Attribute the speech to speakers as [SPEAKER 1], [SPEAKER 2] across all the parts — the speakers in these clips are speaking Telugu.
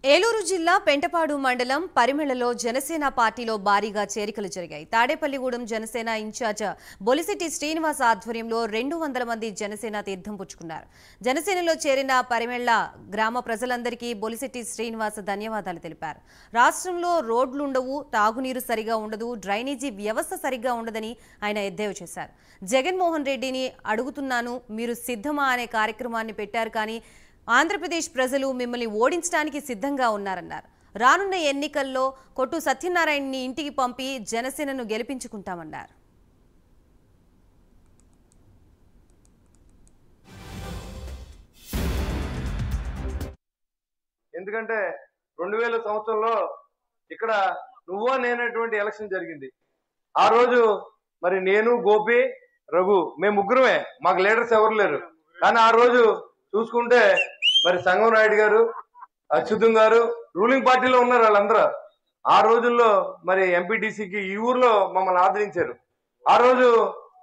[SPEAKER 1] ఏలూరు జిల్లా పెంటపాడు మండలం పరిమళలో జనసేన పార్టీలో భారీగా చేరికలు జరిగాయి. తాడేపల్లిగూడెం జనసేన ఇన్ఛార్జ్ బొలిశెట్టి శ్రీనివాస్ ఆధ్వర్యంలో 200 మంది జనసేన తీర్థం పుచ్చుకున్నారు. జనసేనలో చేరిన పరిమళ గ్రామ ప్రజలందరికీ బొలిశెట్టి శ్రీనివాస్ ధన్యవాదాలు తెలిపారు. రాష్ట్రంలో రోడ్లుండవు, తాగునీరు సరిగా ఉండదు, డ్రైనేజీ వ్యవస్థ సరిగా ఉండదని ఆయన ఎద్దేవా చేశారు. జగన్మోహన్ రెడ్డిని అడుగుతున్నాను, మీరు సిద్ధమా అనే కార్యక్రమాన్ని పెట్టారు, కానీ ఆంధ్రప్రదేశ్ ప్రజలు మిమ్మల్ని ఓడించడానికి సిద్ధంగా ఉన్నారన్నారు. రానున్న ఎన్నికల్లో కొట్టు సత్యనారాయణని ఇంటికి పంపి జనసేనను గెలిపించుకుంటామన్నారు.
[SPEAKER 2] ఎందుకంటే 2000 సంవత్సరంలో ఇక్కడ నువ్వో నేనటువంటి ఎలక్షన్ జరిగింది. ఆ రోజు మరి నేను, గోపి, రఘు మేము ముగ్గురమే, మాకు లీడర్స్ ఎవరు లేరు. కానీ ఆ రోజు చూసుకుంటే మరి సంగం నాయుడు గారు, అచ్యుతం గారు రూలింగ్ పార్టీలో ఉన్నారు. వాళ్ళందరూ ఆ రోజుల్లో మరి ఎంపీటీసీకి ఈ ఊర్లో మమ్మల్ని ఆదరించారు. ఆ రోజు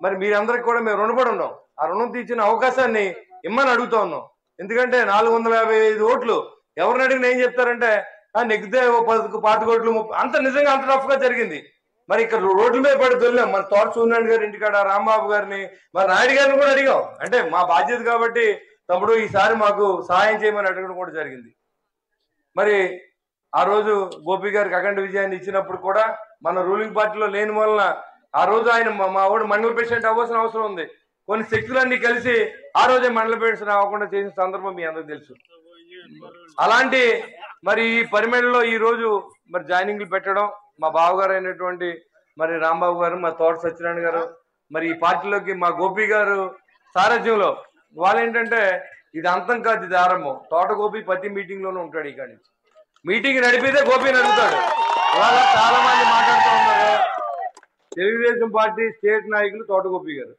[SPEAKER 2] మరి మీరందరికి కూడా మేము రుణపడి ఉన్నాం. ఆ రుణం తీర్చిన అవకాశాన్ని ఇమ్మని అడుగుతా ఉన్నాం. ఎందుకంటే 455 ఓట్లు ఎవరిని అడిగినా ఏం చెప్తారంటే నెగ్గితే 10 కోట్లు అంత నిజంగా అంత టఫ్ గా జరిగింది. మరి ఇక్కడ రోడ్ల మీద పడి తొలినాం. మన తోట సూర్యనారాయణ గారి ఇంటికాడ రాంబాబు గారిని, మరి నాయుడు గారిని కూడా అడిగాం. అంటే మా బాధ్యత కాబట్టి తమ్ముడు ఈసారి మాకు సహాయం చేయమని అడగడం కూడా జరిగింది. మరి ఆ రోజు గోపి గారికి అఖండ విజయాన్ని ఇచ్చినప్పుడు కూడా మన రూలింగ్ పార్టీలో లేని వలన ఆ రోజు ఆయన మా ఊడు మండల ప్రెసిడెంట్ అవ్వాల్సిన అవసరం ఉంది. కొన్ని శక్తులన్నీ కలిసి ఆ రోజే మండల ప్రెసిడెంట్ అవ్వకుండా చేసిన సందర్భం మీ అందరికి తెలుసు. అలాంటి మరి ఈ పరిమళలో ఈ రోజు మరి జాయినింగ్లు పెట్టడం మా బావగారు అయినటువంటి మరి రాంబాబు గారు, మా తోట సత్యనారాయణ గారు, మరి ఈ పార్టీలోకి మా గోపి గారు సారథ్యంలో వాళ్ళు ఏంటంటే ఇది అంతం కాదు, ఇది ఆరంభం. తోట గోపి ప్రతి మీటింగ్ లోనూ ఉంటాడు. ఇక్కడి నుంచి మీటింగ్ నడిపితే గోపిని అడుగుతాడు. ఇవాళ చాలా మంది మాట్లాడుతూ ఉన్నారు. తెలుగుదేశం పార్టీ స్టేట్ నాయకులు తోట గోపి గారు.